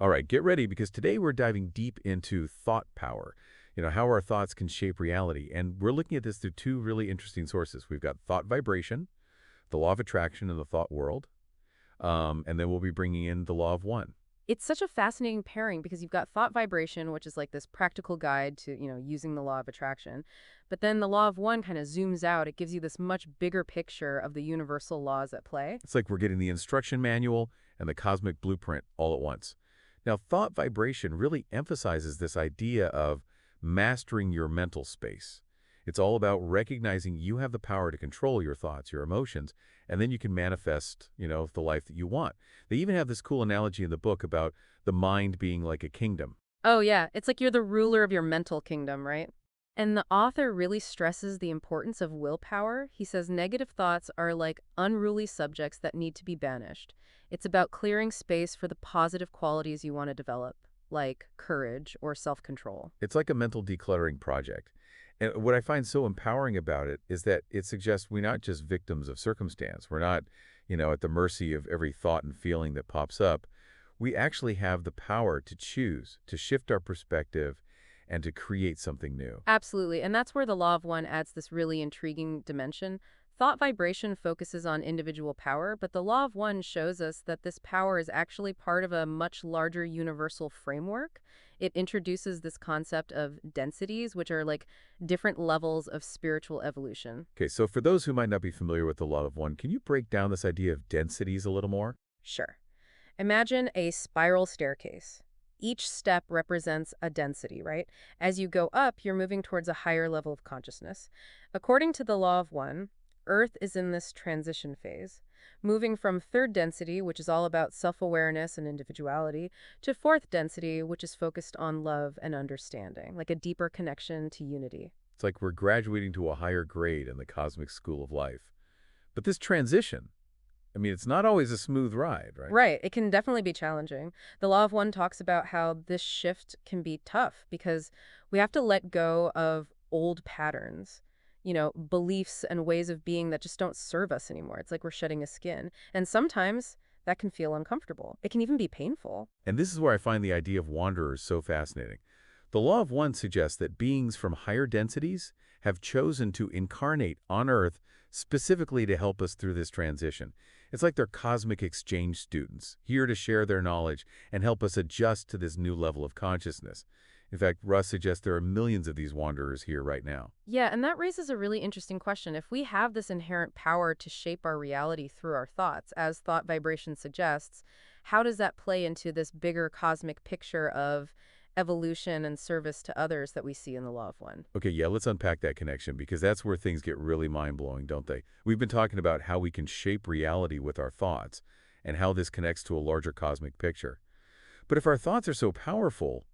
All right, get ready because today we're diving deep into thought power. How our thoughts can shape reality. And we're looking at this through two really interesting sources. We've got thought vibration, the law of attraction in the thought world, and then we'll be bringing in the law of one. It's such a fascinating pairing because you've got thought vibration, which is like this practical guide to, using the law of attraction. But then the law of one kind of zooms out. It gives you this much bigger picture of the universal laws at play. It's like we're getting the instruction manual and the cosmic blueprint all at once. Now, thought vibration really emphasizes this idea of mastering your mental space. It's all about recognizing you have the power to control your thoughts, your emotions, and then you can manifest, the life that you want. They even have this cool analogy in the book about the mind being like a kingdom. Oh, yeah. It's like you're the ruler of your mental kingdom, right? And the author really stresses the importance of willpower. He says negative thoughts are like unruly subjects that need to be banished. It's about clearing space for the positive qualities you want to develop, like courage or self-control. It's like a mental decluttering project. And what I find so empowering about it is that it suggests we're not just victims of circumstance. We're not, at the mercy of every thought and feeling that pops up. We actually have the power to choose, to shift our perspective, and to create something new. Absolutely. And that's where the law of one adds this really intriguing dimension. Thought vibration focuses on individual power, but the law of one shows us that this power is actually part of a much larger universal framework. It introduces this concept of densities, which are like different levels of spiritual evolution. Okay, so for those who might not be familiar with the law of one, can you break down this idea of densities a little more? Sure. Imagine a spiral staircase. Each step represents a density, right? As you go up, you're moving towards a higher level of consciousness. According to the law of one, Earth is in this transition phase, moving from third density, which is all about self-awareness and individuality, to fourth density, which is focused on love and understanding, like a deeper connection to unity. It's like we're graduating to a higher grade in the cosmic school of life. But this transition, it's not always a smooth ride, right? Right. It can definitely be challenging. The Law of One talks about how this shift can be tough because we have to let go of old patterns, beliefs and ways of being that just don't serve us anymore. It's like we're shedding a skin. And sometimes that can feel uncomfortable. It can even be painful. And this is where I find the idea of wanderers so fascinating. The law of one suggests that beings from higher densities have chosen to incarnate on Earth specifically to help us through this transition. It's like they're cosmic exchange students, here to share their knowledge and help us adjust to this new level of consciousness. In fact, Russ suggests there are millions of these wanderers here right now. Yeah, and that raises a really interesting question. If we have this inherent power to shape our reality through our thoughts, as thought vibration suggests, how does that play into this bigger cosmic picture of evolution and service to others that we see in the Law of One? Okay, yeah, let's unpack that connection because that's where things get really mind-blowing, don't they? We've been talking about how we can shape reality with our thoughts and how this connects to a larger cosmic picture. But if our thoughts are so powerful,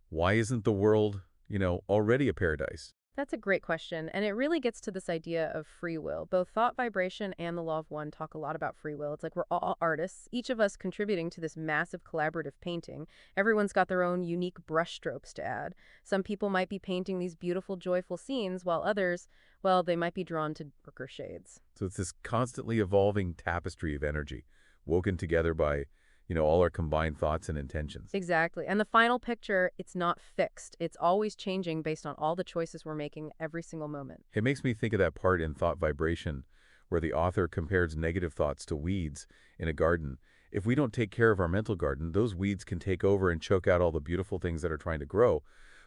why isn't the world, already a paradise? That's a great question, and it really gets to this idea of free will. Both thought vibration and the Law of One talk a lot about free will. It's like we're all artists, each of us contributing to this massive collaborative painting. Everyone's got their own unique brushstrokes to add. Some people might be painting these beautiful, joyful scenes, while others, well, they might be drawn to darker shades. So it's this constantly evolving tapestry of energy, woven together by, all our combined thoughts and intentions. Exactly. And the final picture, it's not fixed. It's always changing based on all the choices we're making every single moment. It makes me think of that part in Thought Vibration where the author compares negative thoughts to weeds in a garden. If we don't take care of our mental garden, those weeds can take over and choke out all the beautiful things that are trying to grow.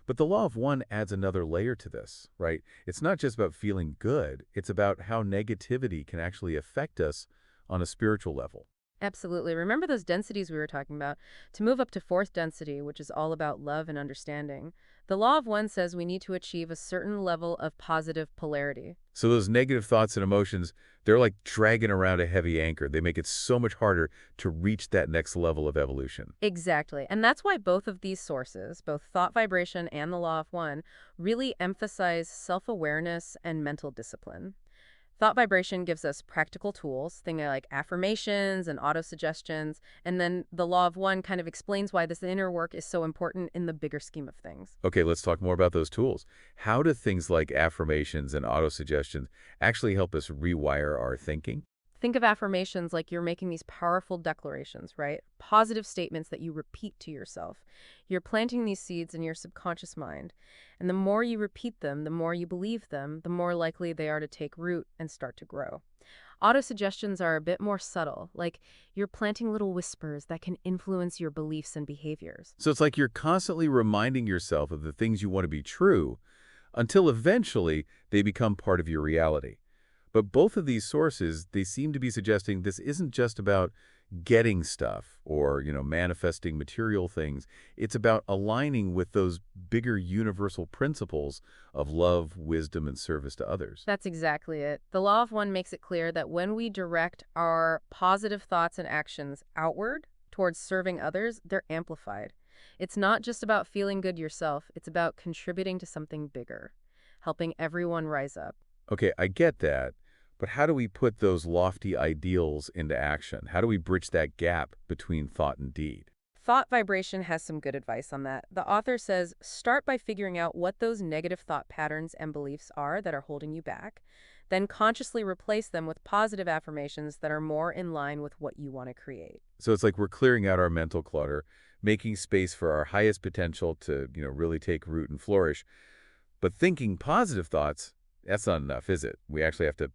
But the law of one adds another layer to this, right? It's not just about feeling good. It's about how negativity can actually affect us on a spiritual level. Absolutely. Remember those densities we were talking about? To move up to fourth density, which is all about love and understanding, the Law of One says we need to achieve a certain level of positive polarity. So those negative thoughts and emotions, they're like dragging around a heavy anchor. They make it so much harder to reach that next level of evolution. Exactly. And that's why both of these sources, both thought vibration and the Law of One, really emphasize self-awareness and mental discipline. Thought vibration gives us practical tools, things like affirmations and auto-suggestions, and then the Law of One kind of explains why this inner work is so important in the bigger scheme of things. Okay, let's talk more about those tools. How do things like affirmations and auto-suggestions actually help us rewire our thinking? Think of affirmations like you're making these powerful declarations, right? Positive statements that you repeat to yourself. You're planting these seeds in your subconscious mind. And the more you repeat them, the more you believe them, the more likely they are to take root and start to grow. Autosuggestions are a bit more subtle, like you're planting little whispers that can influence your beliefs and behaviors. So it's like you're constantly reminding yourself of the things you want to be true until eventually they become part of your reality. But both of these sources, they seem to be suggesting this isn't just about getting stuff or, manifesting material things. It's about aligning with those bigger universal principles of love, wisdom, and service to others. That's exactly it. The law of one makes it clear that when we direct our positive thoughts and actions outward towards serving others, they're amplified. It's not just about feeling good yourself, it's about contributing to something bigger, helping everyone rise up. Okay, I get that. But how do we put those lofty ideals into action? How do we bridge that gap between thought and deed? Thought vibration has some good advice on that. The author says start by figuring out what those negative thought patterns and beliefs are that are holding you back. Then consciously replace them with positive affirmations that are more in line with what you want to create. So it's like we're clearing out our mental clutter, making space for our highest potential to, really take root and flourish. But thinking positive thoughts, that's not enough, is it? We actually have to,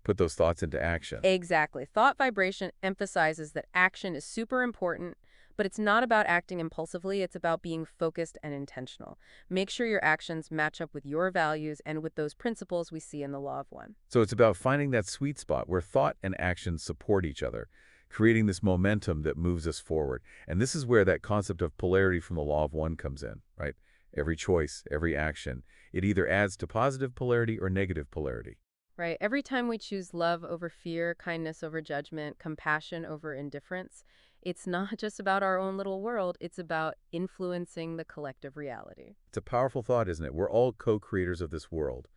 put those thoughts into action. Exactly. Thought vibration emphasizes that action is super important, but it's not about acting impulsively, it's about being focused and intentional. Make sure your actions match up with your values and with those principles we see in the Law of One. So it's about finding that sweet spot where thought and action support each other, creating this momentum that moves us forward. And this is where that concept of polarity from the Law of One comes in, right? Every choice, every action, it either adds to positive polarity or negative polarity. Right. Every time we choose love over fear, kindness over judgment, compassion over indifference, it's not just about our own little world, it's about influencing the collective reality. It's a powerful thought, isn't it? We're all co-creators of this world.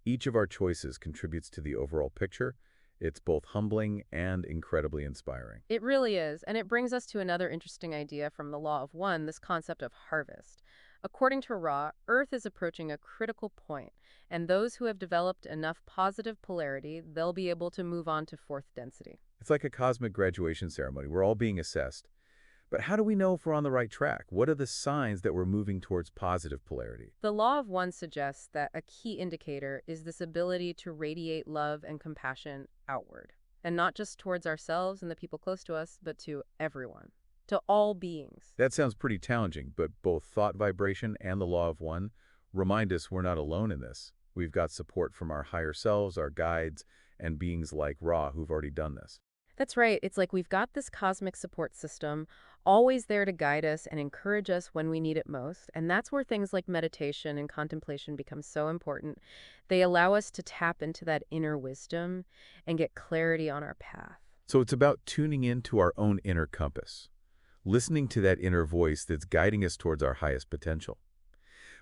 Each of our choices contributes to the overall picture. It's both humbling and incredibly inspiring. It really is, and it brings us to another interesting idea from the Law of One, this concept of harvest. According to Ra, Earth is approaching a critical point, and those who have developed enough positive polarity, they'll be able to move on to fourth density. It's like a cosmic graduation ceremony. We're all being assessed. But how do we know if we're on the right track? What are the signs that we're moving towards positive polarity? The Law of One suggests that a key indicator is this ability to radiate love and compassion outward, and not just towards ourselves and the people close to us, but to everyone, to all beings. That sounds pretty challenging, but both thought vibration and the Law of One remind us we're not alone in this. We've got support from our higher selves, our guides, and beings like Ra who've already done this. That's right. It's like we've got this cosmic support system, always there to guide us and encourage us when we need it most. And that's where things like meditation and contemplation become so important. They allow us to tap into that inner wisdom and get clarity on our path. So it's about tuning into our own inner compass, listening to that inner voice that's guiding us towards our highest potential.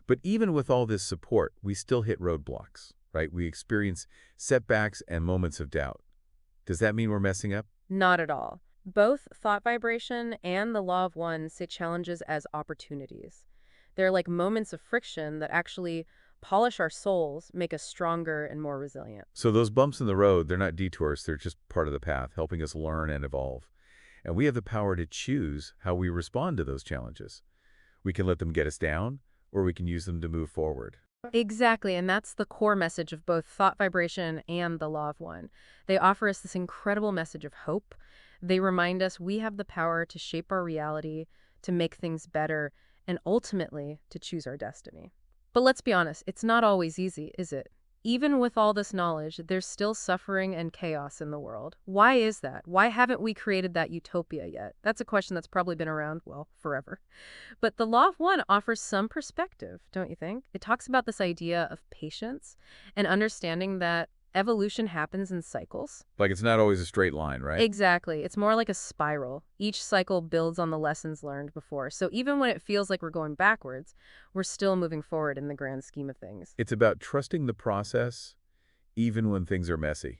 But even with all this support, we still hit roadblocks, right? We experience setbacks and moments of doubt. Does that mean we're messing up? Not at all. Both thought vibration and the Law of One see challenges as opportunities. They're like moments of friction that actually polish our souls, make us stronger and more resilient. So those bumps in the road, they're not detours, they're just part of the path, helping us learn and evolve. And we have the power to choose how we respond to those challenges. We can let them get us down, or we can use them to move forward. Exactly, and that's the core message of both thought vibration and the Law of One. They offer us this incredible message of hope. They remind us we have the power to shape our reality, to make things better, and ultimately to choose our destiny. But let's be honest, it's not always easy, is it? Even with all this knowledge, there's still suffering and chaos in the world. Why is that? Why haven't we created that utopia yet? That's a question that's probably been around, well, forever. But the Law of One offers some perspective, don't you think? It talks about this idea of patience and understanding that evolution happens in cycles. Like it's not always a straight line, right? Exactly. It's more like a spiral. Each cycle builds on the lessons learned before. So even when it feels like we're going backwards, we're still moving forward in the grand scheme of things. It's about trusting the process, even when things are messy,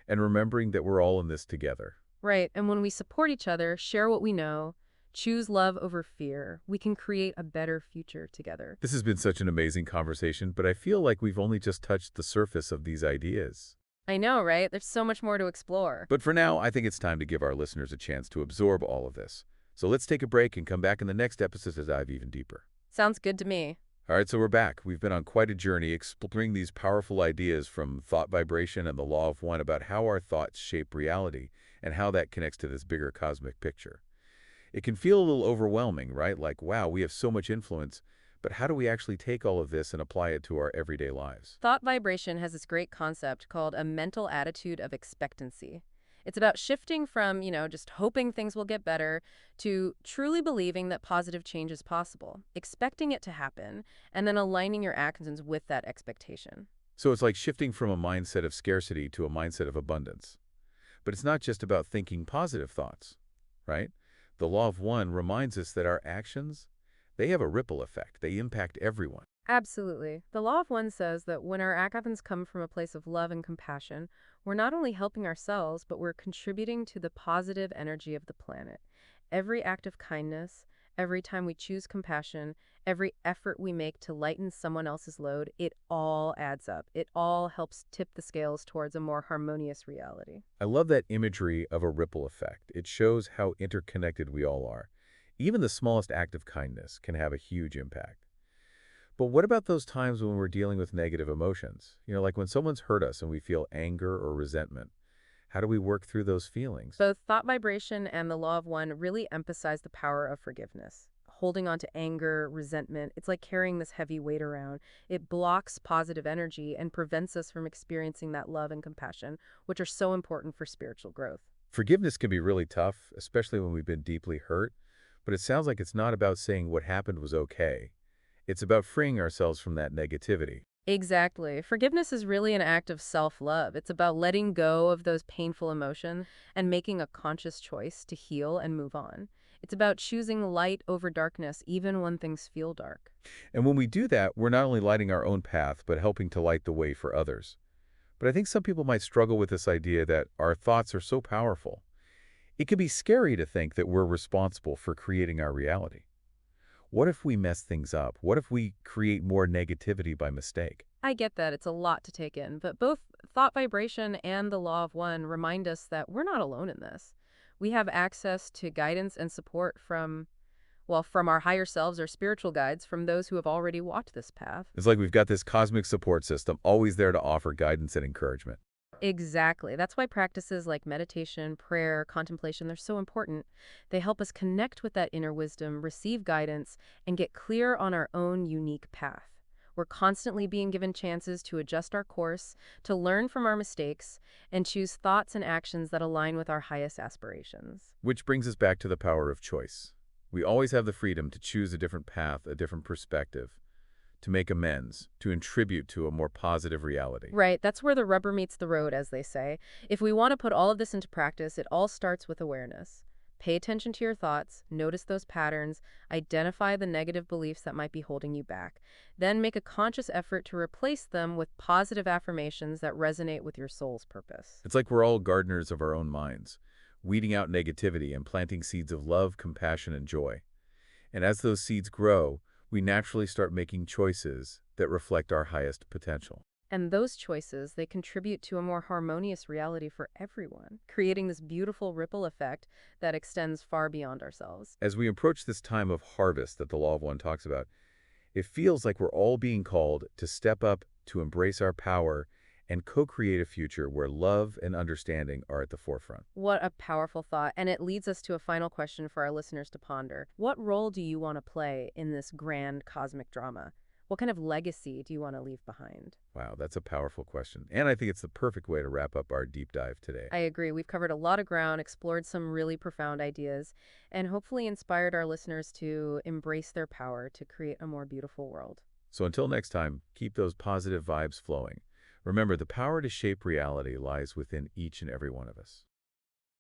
and remembering that we're all in this together. Right. And when we support each other, share what we know, choose love over fear, we can create a better future together. This has been such an amazing conversation, but I feel like we've only just touched the surface of these ideas. I know, right? There's so much more to explore. But for now, I think it's time to give our listeners a chance to absorb all of this. So let's take a break and come back in the next episode to dive even deeper. Sounds good to me. All right, so we're back. We've been on quite a journey exploring these powerful ideas from thought vibration and the law of one about how our thoughts shape reality and how that connects to this bigger cosmic picture. It can feel a little overwhelming, right? Like, wow, we have so much influence, but how do we actually take all of this and apply it to our everyday lives? Thought vibration has this great concept called a mental attitude of expectancy. It's about shifting from, just hoping things will get better to truly believing that positive change is possible, expecting it to happen, and then aligning your actions with that expectation. So it's like shifting from a mindset of scarcity to a mindset of abundance. But it's not just about thinking positive thoughts, right? The law of one reminds us that our actions, they have a ripple effect. They impact everyone. Absolutely. The law of one says that when our actions come from a place of love and compassion, we're not only helping ourselves, but we're contributing to the positive energy of the planet. Every act of kindness, every time we choose compassion, every effort we make to lighten someone else's load, it all adds up. It all helps tip the scales towards a more harmonious reality. I love that imagery of a ripple effect. It shows how interconnected we all are. Even the smallest act of kindness can have a huge impact. But what about those times when we're dealing with negative emotions? Like when someone's hurt us and we feel anger or resentment. How do we work through those feelings? Both thought vibration and the law of one really emphasize the power of forgiveness. Holding on to anger, resentment, it's like carrying this heavy weight around. It blocks positive energy and prevents us from experiencing that love and compassion, which are so important for spiritual growth. Forgiveness can be really tough, especially when we've been deeply hurt. But it sounds like it's not about saying what happened was okay. It's about freeing ourselves from that negativity. Exactly. Forgiveness is really an act of self-love. It's about letting go of those painful emotions and making a conscious choice to heal and move on. It's about choosing light over darkness even when things feel dark. And when we do that, we're not only lighting our own path, but helping to light the way for others. But I think some people might struggle with this idea that our thoughts are so powerful. It can be scary to think that we're responsible for creating our reality. What if we mess things up? What if we create more negativity by mistake? I get that it's a lot to take in, but both thought vibration and the law of one remind us that we're not alone in this. We have access to guidance and support from our higher selves or spiritual guides, from those who have already walked this path. It's like we've got this cosmic support system always there to offer guidance and encouragement. Exactly. That's why practices like meditation, prayer, contemplation, they're so important. They help us connect with that inner wisdom, receive guidance, and get clear on our own unique path. We're constantly being given chances to adjust our course, to learn from our mistakes, and choose thoughts and actions that align with our highest aspirations. Which brings us back to the power of choice. We always have the freedom to choose a different path, a different perspective, to make amends, to contribute to a more positive reality. Right, that's where the rubber meets the road, as they say. If we want to put all of this into practice, it all starts with awareness. Pay attention to your thoughts, notice those patterns, identify the negative beliefs that might be holding you back. Then make a conscious effort to replace them with positive affirmations that resonate with your soul's purpose. It's like we're all gardeners of our own minds, weeding out negativity and planting seeds of love, compassion, and joy. And as those seeds grow, we naturally start making choices that reflect our highest potential. And those choices, they contribute to a more harmonious reality for everyone, creating this beautiful ripple effect that extends far beyond ourselves. As we approach this time of harvest that the Law of One talks about, it feels like we're all being called to step up, to embrace our power, and co-create a future where love and understanding are at the forefront. What a powerful thought. And it leads us to a final question for our listeners to ponder. What role do you want to play in this grand cosmic drama? What kind of legacy do you want to leave behind? Wow, that's a powerful question. And I think it's the perfect way to wrap up our deep dive today. I agree. We've covered a lot of ground, explored some really profound ideas, and hopefully inspired our listeners to embrace their power to create a more beautiful world. So until next time, keep those positive vibes flowing. Remember, the power to shape reality lies within each and every one of us.